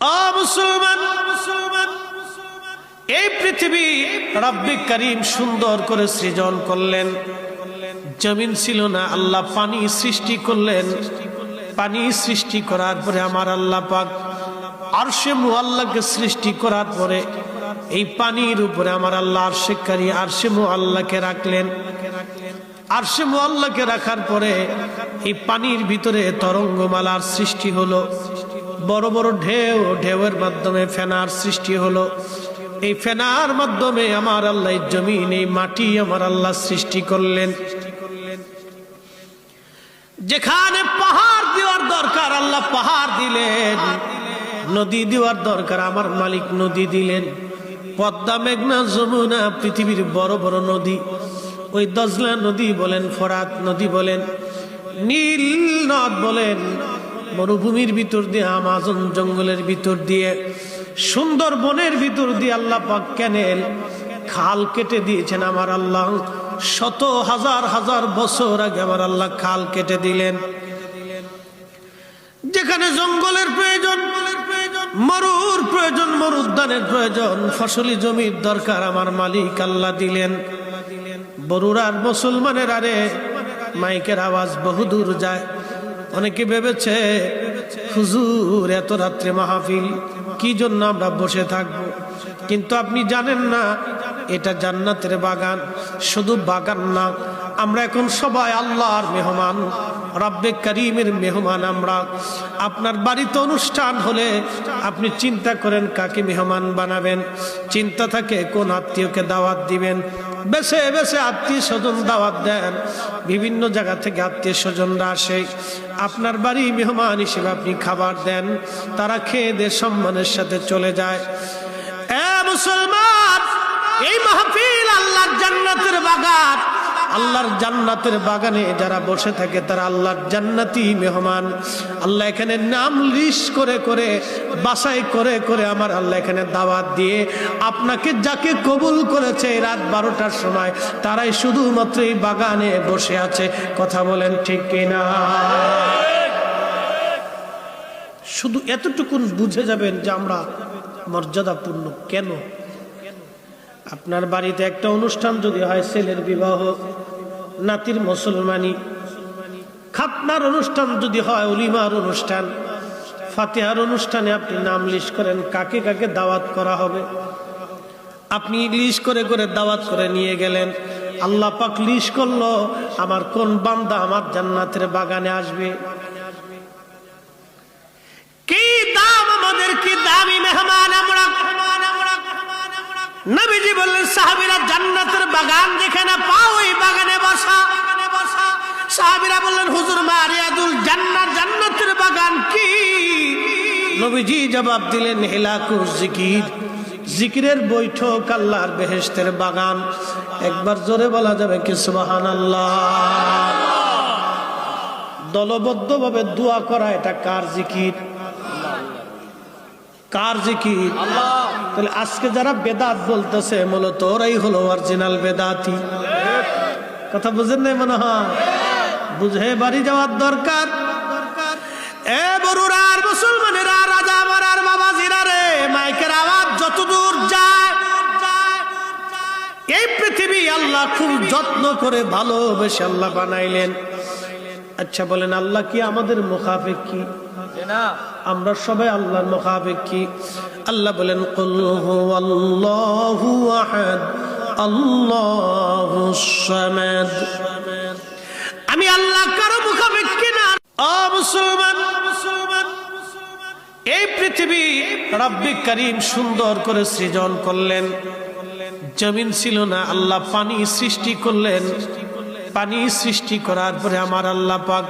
মুসলমান, এই পৃথিবী রব্বে কারীম সুন্দর করে সৃজন করলেন। জমিন ছিল না, আল্লাহ পানি সৃষ্টি করলেন। পানি সৃষ্টি করার পরে আমার আল্লাহ পাক আরশে মুআল্লাকে সৃষ্টি করার পরে এই পানির উপরে আমার আল্লাহ আরশে মুআল্লাকে রাখলেন। আরশে মুআল্লাকে রাখার পরে এই পানির ভিতরে তরঙ্গমালার সৃষ্টি হলো। বড় বড় ঢেউ, ঢেউয়ের মাধ্যমে ফেনার সৃষ্টি হলো। এই ফেনার মাধ্যমে আমার আল্লাহ জমিন, এই মাটি আমার আল্লাহ সৃষ্টি করলেন। যেখানে পাহাড় দেওয়ার দরকার আল্লাহ পাহাড় দিলেন, নদী দেওয়ার দরকার আমার মালিক নদী দিলেন। পদ্মা, মেঘনা, যমুনা, পৃথিবীর বড় বড় নদী, ওই দজলা নদী বলেন, ফরাত নদী বলেন, নীল নদ বলেন, মরুভূমির ভিতর দিয়ে, আমাজন জঙ্গলের ভিতর দিয়ে, সুন্দর বনের ভিতর দিয়ে আল্লাহ পাক ক্যানেল, খাল কেটে দিয়েছেন আমার আল্লাহ। শত হাজার হাজার বছর আগে আমার আল্লাহ খাল কেটে দিলেন। যেখানে জঙ্গলের প্রয়োজন, মরুর প্রয়োজন, মরুদ্যানের প্রয়োজন, ফসলি জমির দরকার আমার মালিক আল্লাহ দিলেন। বরুড়ার মুসলমানের আরে মাইকের আওয়াজ বহুদূর যায়। অনেকে ভেবেছে হুজুর এত রাত্রে মাহফিল, কি জন্য আমরা বসে থাকবো? কিন্তু আপনি জানেন না এটা জান্নাতের বাগান। শুধু বাগান না, আমরা এখন সবাই আল্লাহর মেহমান, রব্বে কারীমের মেহমান। আমরা আপনার বাড়িতে অনুষ্ঠান হলে আপনি চিন্তা করেন কাকে মেহমান বানাবেন, চিন্তা থাকে কোন আত্মীয়কে দাওয়াত দিবেন। বেছে বেছে আত্মীয় স্বজন দাওয়াত দেন, বিভিন্ন জায়গা থেকে আত্মীয় স্বজনরা আসে, আপনার বাড়ি মেহমান হিসেবে আপনি খাবার দেন, তারা খেয়ে দিয়ে সম্মানের সাথে চলে যায়। মুসলমান, এই মাহফিল আল্লাহর জান্নাতের বাগান। আল্লাহর জান্নাতের বাগানে যারা বসে থাকে তারা আল্লাহর জান্নাতি মেহমান। আল্লাহ এখানে নাম লিস্ট করে করে, বাছাই করে করে আমার আল্লাহ এখানে দাওয়াত দিয়ে আপনাকে যাকে কবুল করেছে রাত 12টার সময়, তারাই শুধুমাত্র এই বাগানে বসে আছে। কথা বলেন ঠিক কিনা? শুধু এতটুকুন বুঝে যাবেন যে আমরা মর্যাদাপূর্ণ। কেন? আপনার বাড়িতে একটা অনুষ্ঠান যদি হয়, ছেলের বিবাহ, নাতির মুসলমানি, খাতনার অনুষ্ঠান যদি হয়, উলিমার অনুষ্ঠান, ফাতিহার অনুষ্ঠানে আপনি নাম লিস্ট করেন কাকে কাকে দাওয়াত করা হবে। আপনি লিস্ট করে করে দাওয়াত করে নিয়ে গেলেন। আল্লাহ পাক লিস্ট করলো আমার কোন বান্দা আমার জান্নাতের বাগানে আসবে। কি দাম আমাদের, কি দামি মেহমান আমরা। নবীজি বললেন সাহাবীরা জান্নাতের বাগান যেখানে পাও ওই বাগানে বসা। সাহাবীরা বললেন হুজুর মারিয়াদুল জান্নাত, জান্নাতের বাগান কি? নবীজি জবাব দিলেন হিলাকুজ জিকির, জিকিরের বৈঠক, আল্লাহর বেহেশতের বাগান। একবার জোরে বলা যাবে কি সুবহানাল্লাহ? দলবদ্ধভাবে দোয়া করা, এটা কার জিকির? কার জিকির? আল্লাহ। তাহলে আজকে যারা বেদাত বলতেছে মূলত ওরাই হলো অরিজিনাল বেদাতি। কথা বুঝেন নাই মনে হয়? বুঝে বাড়ি যাওয়ার দরকার। এ বরুড়ার মুসলমানেরা, রাজা আমার আর বাবাজিরা রে, মাইকের আওয়াজ যতদূর যায়, এই পৃথিবী আল্লাহ খুব যত্ন করে ভালোবেসে আল্লাহ বানাইলেন। আচ্ছা বলেন আল্লাহ কি আমাদের মুখাফিক কি? আমরা সবাই আল্লাহর মুখাফিক কি? আল্লাহ বলেন কুল হুয়াল্লাহু আহাদ আল্লাহুস সামাদ। আমি আল্লাহ কারো মুখাফিক কিনা। ও মুসলমান, এই পৃথিবী রব্বে কারীম সুন্দর করে সৃজন করলেন। জমিন ছিল না, আল্লাহ পানি সৃষ্টি করলেন। পানি সৃষ্টি করার পরে আমার আল্লাহ পাক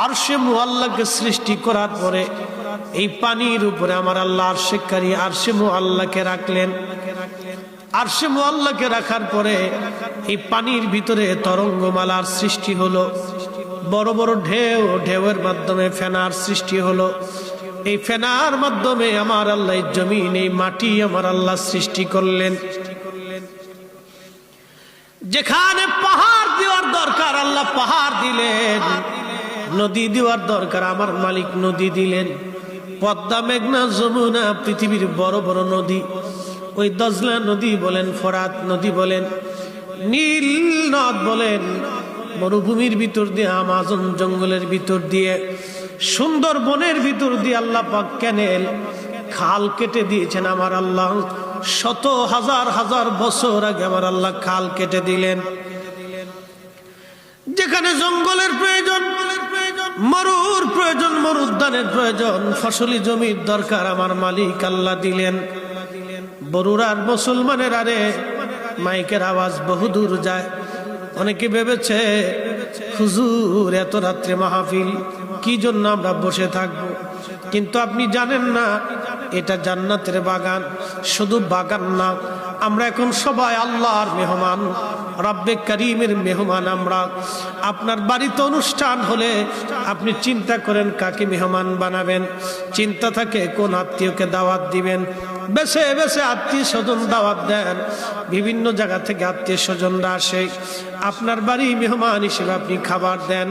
আরশে মুআল্লাকে সৃষ্টি করার পরে এই পানির উপরে আমার আল্লাহ আরশে মুআল্লাকে রাখলেন। আরশে মুআল্লাকে রাখার পরে এই পানির ভিতরে তরঙ্গমালার সৃষ্টি হলো। বড় বড় ঢেউ, ঢেউয়ের মাধ্যমে ফেনার সৃষ্টি হলো। এই ফেনার মাধ্যমে আমার আল্লাহ জমিন, এই মাটি আমার আল্লাহ সৃষ্টি করলেন। যেখানে পাহাড় দেওয়ার দরকার আল্লাহ পাহাড় দিলেন, নদী দেওয়ার দরকার আমার মালিক নদী দিলেন। পদ্মা, মেঘনা, যমুনা পৃথিবীর বড় বড় নদী। ওই দজলা নদী বলেন, ফোরাত নদী বলেন, নীল নদ বলেন, মরুভূমির ভিতর দিয়ে, আমাজন জঙ্গলের ভিতর দিয়ে, সুন্দর বনের ভিতর দিয়ে আল্লাহ পাক ক্যানেল, খাল কেটে দিয়েছেন আমার আল্লাহ। শত হাজার হাজার বছর আগে আমার আল্লাহ খাল কেটে দিলেন। যেখানে জঙ্গলের প্রয়োজন, মরুর প্রয়োজন, মরুদ্যানের প্রয়োজন, ফসলি জমির দরকার, আমার মালিক আল্লাহ দিলেন। বরুড়ার মুসলমানের আরে মাইকের আওয়াজ বহুদূর যায়। অনেকে ভেবেছে হুজুর এত রাত্রে মাহফিল, কি জন্য আমরা বসে থাকব? কিন্তু আপনি জানেন না এটা জান্নাতের বাগান। শুধু বাগান না, আমরা এখন সবাই আল্লাহর মেহমান, রব্বে করিমের মেহমান আমরা। আপনার বাড়িতে অনুষ্ঠান হলে আপনি চিন্তা করেন কাকে মেহমান বানাবেন, চিন্তা থাকে কোন আত্মীয়কে দাওয়াত দিবেন। বেছে বেছে আত্মীয় স্বজন দাওয়াত দেন, বিভিন্ন জায়গা থেকে আত্মীয় স্বজনরা আসে, আপনার বাড়ি মেহমান হিসেবে আপনি খাবার দেন,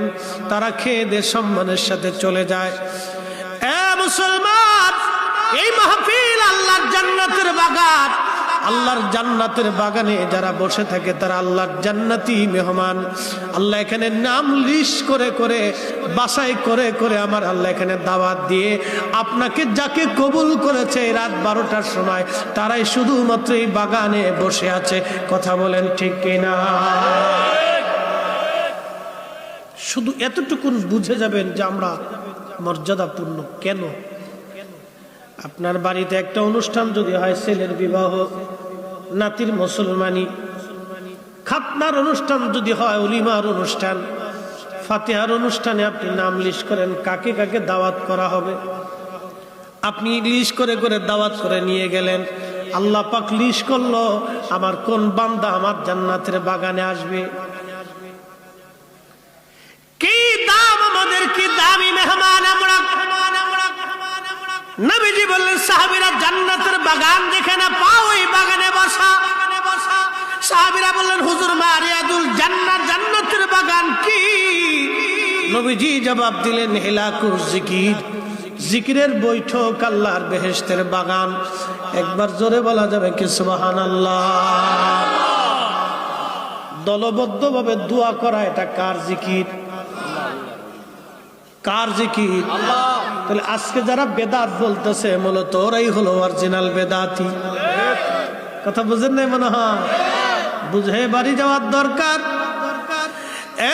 তারা খেয়ে দিয়ে সম্মানের সাথে চলে যায়। এ মুসলমান, এই মাহফিল আল্লাহর জান্নাতের বাগান। আল্লাহর জান্নাতের বাগানে যারা বসে থাকে তারা আল্লাহর জান্নাতি মেহমান। আল্লাহ এখানে নাম লিস্ট করে করে, বাছাই করে করে আমার আল্লাহ এখানে দাওয়াত দিয়ে আপনাকে যাকে কবুল করেছে রাত 12টার সময়, তারাই শুধুমাত্র এই বাগানে বসে আছে। কথা বলেন ঠিক কিনা? শুধু এতটুকুন বুঝে যাবেন যে আমরা মর্যাদাপূর্ণ। কেন? আপনার বাড়িতে একটা অনুষ্ঠান যদি হয়, ছেলের বিবাহ, নাতির মুসলমানি, খাতনার অনুষ্ঠান যদি হয়, উলিমার অনুষ্ঠান, ফাতিহার অনুষ্ঠানে আপনি নাম লিস্ট করেন কাকে কাকে দাওয়াত করা হবে। আপনি লিস্ট করে করে দাওয়াত করে নিয়ে গেলেন। আল্লাহ পাক লিস্ট করলো আমার কোন বান্দা আমার জান্নাতের বাগানে আসবে। কি দাম আমাদের, কি দামি মেহমান আমরা। নবীজি বললেন সাহাবীরা জান্নাতের বাগান যেখানে পাও ওই বাগানে বসা। সাহাবীরা বললেন হুজুর মারিয়াদুল জান্নাত, জান্নাতের বাগান কি? নবীজি জবাব দিলেন হিলাকুজ জিকির, জিকিরের বৈঠক, আল্লাহর বেহেশতের বাগান। একবার জোরে বলা যাবে কি সুবহানাল্লাহ? দলবদ্ধভাবে দোয়া করা, এটা কার জিকির? কার জিকির? আল্লাহ। তাহলে আজকে যারা বেদাত বলতেছে মূলত ওরাই হলো অরিজিনাল বেদাতি। কথা বুঝেন নাই মনে হয়? বুঝে বাড়ি যাওয়ার দরকার।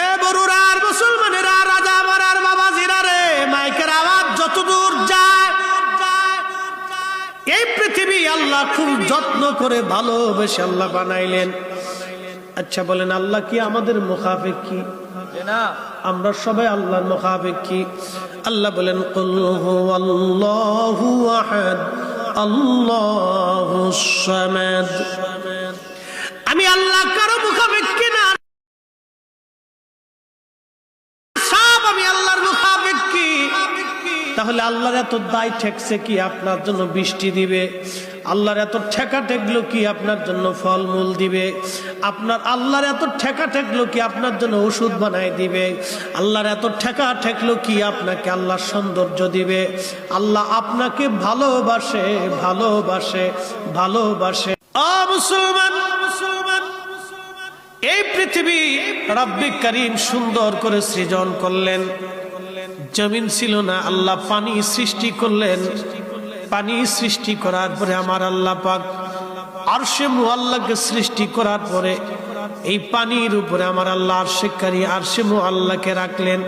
এ বরুড়ার মুসলমানেরা, রাজা মারার বাবাজিরা রে, মাইকের আওয়াজ যতদূর যায়, এই পৃথিবী আল্লাহ খুব যত্ন করে ভালোবেসে আল্লাহ বানাইলেন। আচ্ছা বলেন, আল্লাহ কি আমাদের মুখাফিক কি? আমরা সবাই আল্লাহর মুখাফিক কি? আল্লাহ বলেন কুল হুয়াল্লাহু আহাদ আল্লাহুস সামাদ। আমি আল্লাহ কারো মুখাফিক কি না, সব আমি আল্লাহর মুখাফিক কি? তাহলে আল্লাহর এত দায় ঠেকছে কি আপনার জন্য বৃষ্টি দিবে? আল্লাহর এত ঠেকা ঠেকলো কি আপনার জন্য ফলমূল দিবে? আপনার আল্লাহর এত ঠেকা ঠেকলো কি আপনার জন্য ওষুধ বানাই দিবে? আল্লাহর এত ঠেকা ঠেকলো কি আপনাকে আল্লাহর সৌন্দর্য দিবে? আল্লাহ আপনাকে ভালোবাসে, ভালোবাসে, ভালোবাসে। ও মুসলমান, এই পৃথিবী রব্বে করিম সুন্দর করে সৃজন করলেন। জমিন ছিল না, আল্লাহ পানি সৃষ্টি করলেন। পানি সৃষ্টি করার পরে আমার আল্লাহ পাক আরশে মুআল্লাকে সৃষ্টি করার পরে এই পানির উপরে আমার আল্লাহ আরশেকারী আরশে মুআল্লাকে রাখলেন।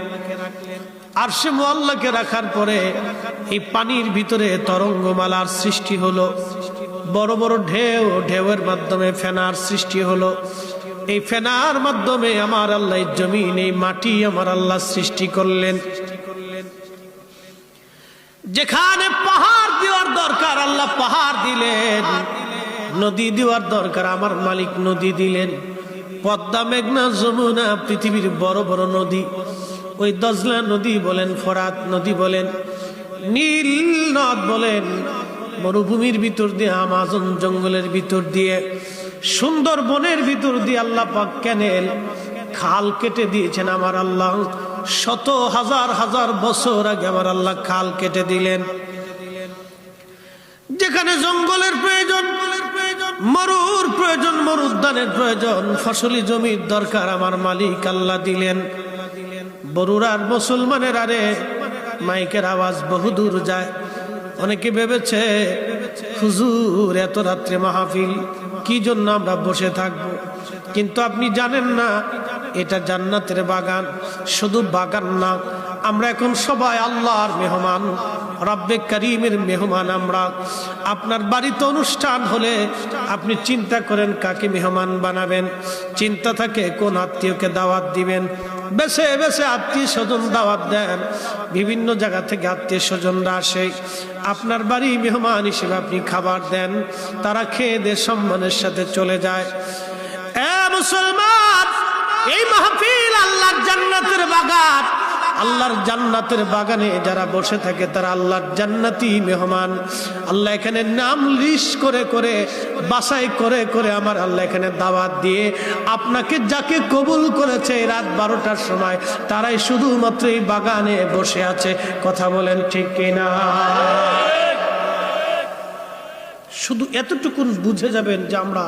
আরশে মুআল্লাকে রাখার পরে এই পানির ভিতরে তরঙ্গমালার সৃষ্টি হলো। বড় বড় ঢেউ, ঢেউয়ের মাধ্যমে ফেনার সৃষ্টি হলো। এই ফেনার মাধ্যমে আমার আল্লাহ জমিন, এই মাটি আমার আল্লাহ সৃষ্টি করলেন। যেখানে পাহাড় দেওয়ার দরকার আল্লাহ পাহাড় দিলেন, নদী দেওয়ার দরকার আমার মালিক নদী দিলেন। পদ্মা, মেঘনা, যমুনা পৃথিবীর বড় বড় নদী। ওই দজলা নদী বলেন, ফোরাত নদী বলেন, নীল নদ বলেন, মরুভূমির ভিতর দিয়ে, আমাজন জঙ্গলের ভিতর দিয়ে, সুন্দর বনের ভিতর দিয়ে আল্লাহ পাক ক্যানেল, খাল কেটে দিয়েছেন আমার আল্লাহ। শত হাজার হাজার বছর আগে আমার আল্লাহ খাল কেটে দিলেন। যেখানে জঙ্গলের প্রয়োজন, মরুর প্রয়োজন, মরুদ্যানের প্রয়োজন, ফসলি জমির দরকার আমার মালিক আল্লাহ দিলেন। বরুড়ার মুসলমানের আরে মাইকের আওয়াজ বহুদূর যায়। অনেকে ভেবেছে হুজুর এত রাত্রে মাহফিল, কি জন্য আমরা বসে থাকবো? কিন্তু আপনি জানেন না এটা জান্নাতের বাগান। শুধু বাগান না, আমরা এখন সবাই আল্লাহর মেহমান, রব্বে করিমের মেহমান। আমরা আপনার বাড়িতে অনুষ্ঠান হলে আপনি চিন্তা করেন কাকে মেহমান বানাবেন, চিন্তা থাকে কোন আত্মীয়কে দাওয়াত দিবেন। বেছে বেছে আত্মীয় স্বজন দাওয়াত দেন, বিভিন্ন জায়গা থেকে আত্মীয় স্বজনরা আসে, আপনার বাড়ি মেহমান হিসেবে আপনি খাবার দেন, তারা খেয়ে দিয়ে সম্মানের সাথে চলে যায়। মুসলমান, এই মাহফিল আল্লাহর জান্নাতের বাগান। আল্লাহর জান্নাতের বাগানে যারা বসে থাকে তারা আল্লাহর জান্নাতি মেহমান। আল্লাহ এখানে নাম লিস্ট করে করে, বাছাই করে করে আমার আল্লাহ এখানে দাওয়াত দিয়ে আপনাকে যাকে কবুল করেছে রাত 12টার সময়, তারাই শুধুমাত্র এই বাগানে বসে আছে। কথা বলেন ঠিক কিনা? শুধু এতটুকুন বুঝে যাবেন যে আমরা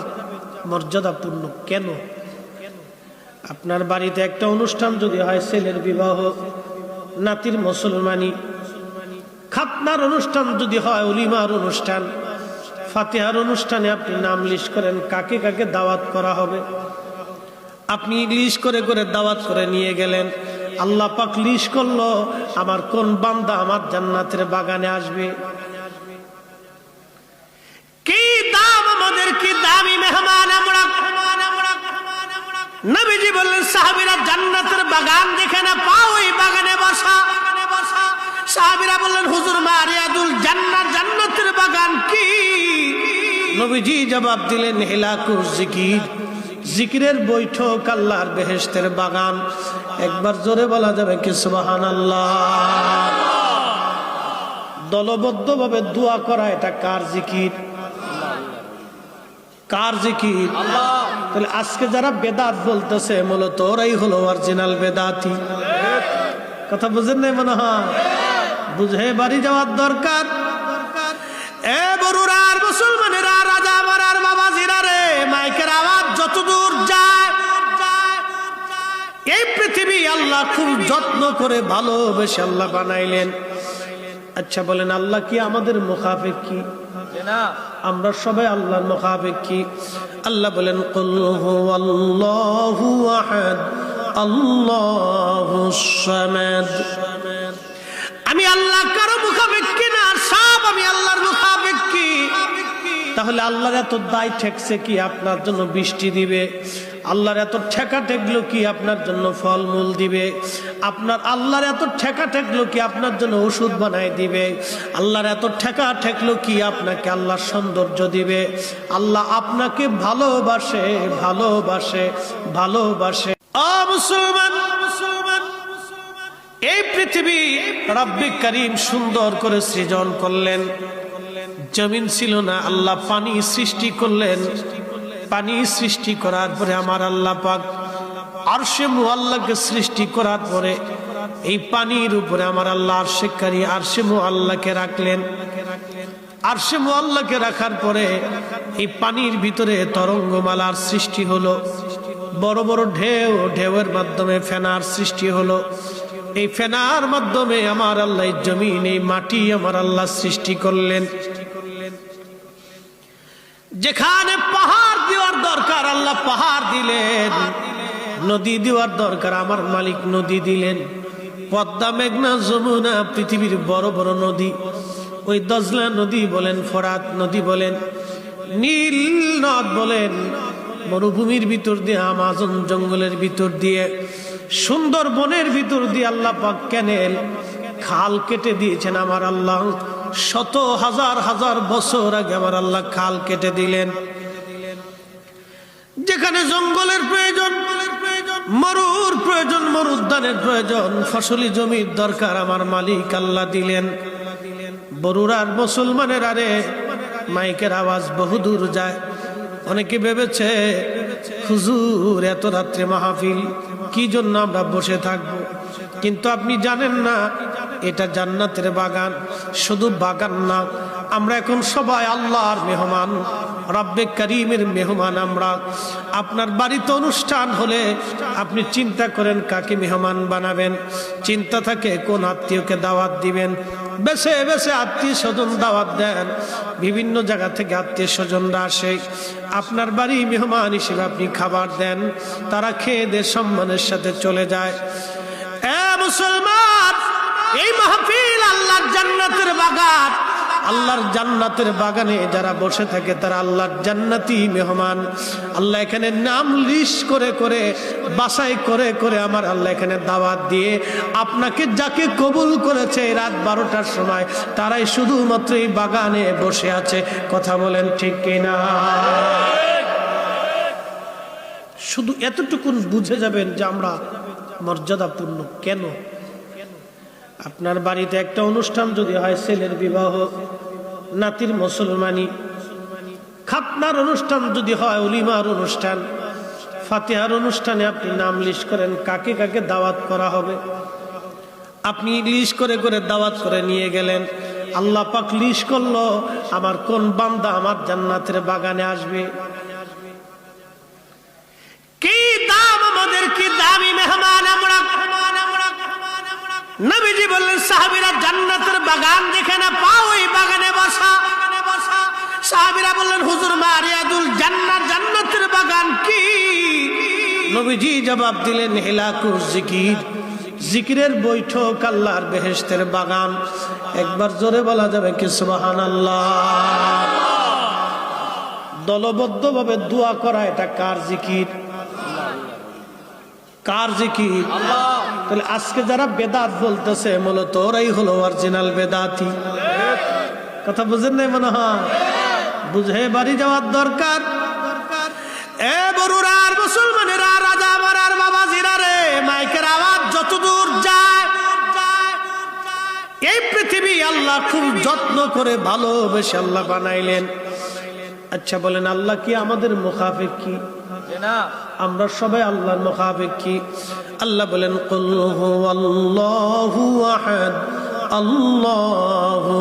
মর্যাদাপূর্ণ কেন। আপনার বাড়িতে একটা অনুষ্ঠান যদি হয়, ছেলের বিবাহ, নাতির মুসলমানি, খাতনার অনুষ্ঠান যদি হয়, উলিমার অনুষ্ঠান, ফাতিহার অনুষ্ঠানে আপনি নাম লিস্ট করেন কাকে কাকে দাওয়াত করা হবে। আপনি লিস্ট করে করে দাওয়াত করে নিয়ে গেলেন। আল্লাহ পাক লিস্ট করলো আমার কোন বান্দা আমার জান্নাতের বাগানে আসবে। কি দাম আমাদের, কি দামি মেহমান আমরা। নবীজি বললেন সাহাবীরা জান্নাতের বাগান দেখে না পাও, ওই বাগানে বসা। সাহাবীরা বললেন হুজুর মারিয়াদুল জান্নাত, জান্নাতের বাগান কি? নবীজি জবাব দিলেন হিলাকুজ জিকির, জিকিরের বৈঠক, আল্লাহর বেহেশতের বাগান। একবার জোরে বলা যাবে কি সুবহানাল্লাহ? দলবদ্ধভাবে দোয়া করা, এটা কার জিকির? কার জিকির? তাহলে আজকে যারা বেদাত বলতেছে মূলত ওরাই হলো অরিজিনাল বেদাতি। কথা বুঝেন নাই মনে হয়? বুঝে বাড়ি যাওয়ার দরকার। এ বরুড়ার মুসলমানেরা, রাজা মারার বাবাজিরা রে, মাইকের আওয়াজ যতদূর যায়, এই পৃথিবী আল্লাহ খুব যত্ন করে ভালোবেসে আল্লাহ বানাইলেন। আচ্ছা বলেন, আল্লাহ কি আমাদের মুখাফিক কি? আমরা সবাই আল্লাহর মুখাফিক কি? আল্লাহ বলেন কুল হুয়াল্লাহু আহাদ আল্লাহুস সামাদ। আমি আল্লাহ কারো মুখাফিক কি না, সব আমি আল্লাহর মুখাফিক কি? তাহলে আল্লাহর এত দায় ঠেকছে কি আপনার জন্য বৃষ্টি দিবে? আল্লাহর এত ঠেকা ঠেকলো কি আপনার জন্য ফলমূল দিবে? আপনার আল্লাহর এত ঠেকা ঠেকলো কি আপনার জন্য ওষুধ বানায় দিবে? আল্লাহর এত ঠেকা ঠেকলো কি আপনাকে আল্লাহর সৌন্দর্য দিবে? আল্লাহ আপনাকে ভালোবাসে, ভালোবাসে, ভালোবাসে। ও মুসলমান, এই পৃথিবী রব্বে করিম সুন্দর করে সৃজন করলেন। জমিন ছিল না, আল্লাহ পানি সৃষ্টি করলেন। পানি সৃষ্টি করার পরে আমার আল্লাহ পাক আরশে মুআল্লাকে সৃষ্টি করার পরে এই পানির উপরে আমার আল্লাহ আরশে মুআল্লাকে রাখলেন। আরশে মুআল্লাকে রাখার পরে এই পানির ভিতরে তরঙ্গমালার সৃষ্টি হলো। বড় বড় ঢেউ, ঢেউয়ের মাধ্যমে ফেনার সৃষ্টি হলো। এই ফেনার মাধ্যমে আমার আল্লাহ জমিন, এই মাটি আমার আল্লাহ সৃষ্টি করলেন। যেখানে পাহাড় দেওয়ার দরকার আল্লাহ পাহাড় দিলেন, নদী দেওয়ার দরকার আমার মালিক নদী দিলেন। পদ্মা, মেঘনা, যমুনা, পৃথিবীর বড় বড় নদী, ওই দজলা নদী বলেন, ফোরাত নদী বলেন, নীল নদ বলেন, মরুভূমির ভিতর দিয়ে, আমাজন জঙ্গলের ভিতর দিয়ে, সুন্দর বনের ভিতর দিয়ে আল্লাহ পাক ক্যানেল, খাল কেটে দিয়েছেন আমার আল্লাহ। শত হাজার হাজার বছর আগে আমার আল্লাহ খাল কেটে দিলেন। যেখানে জঙ্গলের প্রয়োজন, মরুর প্রয়োজন, মরুদ্যানের প্রয়োজন, ফসলি জমির দরকার আমার মালিক আল্লাহ দিলেন। বরুড়ার মুসলমানের আরে মাইকের আওয়াজ বহুদূর যায়। অনেকে ভেবেছে হুজুর এত রাত্রে মাহফিল, কি জন্য আমরা বসে থাকবো? কিন্তু আপনি জানেন না এটা জান্নাতের বাগান। শুধু বাগান না, আমরা এখন সবাই আল্লাহর মেহমান, রব্বে করিমের মেহমান। আমরা আপনার বাড়িতে অনুষ্ঠান হলে আপনি চিন্তা করেন কাকে মেহমান বানাবেন, চিন্তা থাকে কোন আত্মীয়কে দাওয়াত দিবেন। বেছে বেছে আত্মীয় স্বজন দাওয়াত দেন, বিভিন্ন জায়গা থেকে আত্মীয় স্বজনরা আসে, আপনার বাড়ি মেহমান হিসেবে আপনি খাবার দেন, তারা খেয়ে দিয়ে সম্মানের সাথে চলে যায়। এ মুসলমান, এই মাহফিল আল্লাহর জান্নাতের বাগান। আল্লাহর জান্নাতের বাগানে যারা বসে থাকে তারা আল্লাহর জান্নাতি মেহমান। আল্লাহ এখানে নাম লিস্ট করে করে, বাছাই করে করে আমার আল্লাহ এখানে দাওয়াত দিয়ে আপনাকে যাকে কবুল করেছে রাত 12টার সময়, তারাই শুধুমাত্র এই বাগানে বসে আছে। কথা বলেন ঠিক কিনা? শুধু এতটুকু বুঝে যাবেন যে আমরা মর্যাদাপূর্ণ। কেন? আপনার বাড়িতে একটা অনুষ্ঠান যদি হয়, ছেলের বিবাহ, নাতির মুসলমানি, খাতনার অনুষ্ঠান যদি হয়, উলিমার অনুষ্ঠান, ফাতিহার অনুষ্ঠানে আপনি নাম লিস্ট করেন কাকে কাকে দাওয়াত করা হবে। আপনি লিস্ট করে করে দাওয়াত করে নিয়ে গেলেন, আল্লাহ পাক লিস্ট করলো আমার কোন বান্দা আমার জান্নাতের বাগানে আসবে। কি দাম আমাদের, কি দামি মেহমান আমরা। নবীজি বললেন সাহাবীরা জান্নাতের বাগান দেখে না পাও, ওই বাগানে বসা। সাহাবীরা বললেন হুজুর মারিয়াদুল জান্নাত, জান্নাতের বাগান কি? নবীজি জবাব দিলেন হিলাকুজ জিকির, জিকিরের বৈঠক, আল্লাহর বেহেশতের বাগান। একবার জোরে বলা যাবে কি সুবহানাল্লাহ? দলবদ্ধভাবে দোয়া করা, এটা কার জিকির? কার জিকির? আল্লাহ। তাহলে আজকে যারা বেদাত বলতেছে মূলত ওরাই হলো অরিজিনাল বেদাতি। কথা বুঝেন নাই মনে হয়? বুঝে বাড়ি যাওয়ার দরকার। এ বরুরার মুসলমানেরা, রাজা মারার বাবাজিরা রে, মাইকের আওয়াজ যতদূর যায়, এই পৃথিবী আল্লাহ খুব যত্ন করে ভালোবেসে আল্লাহ বানাইলেন। আচ্ছা বলেন, আল্লাহ কি আমাদের মুখাফিক কি? আমরা সবাই আল্লাহর মুখাফিক কি? আল্লাহ বলেন কুল হুয়াল্লাহু আহাদ, আল্লাহু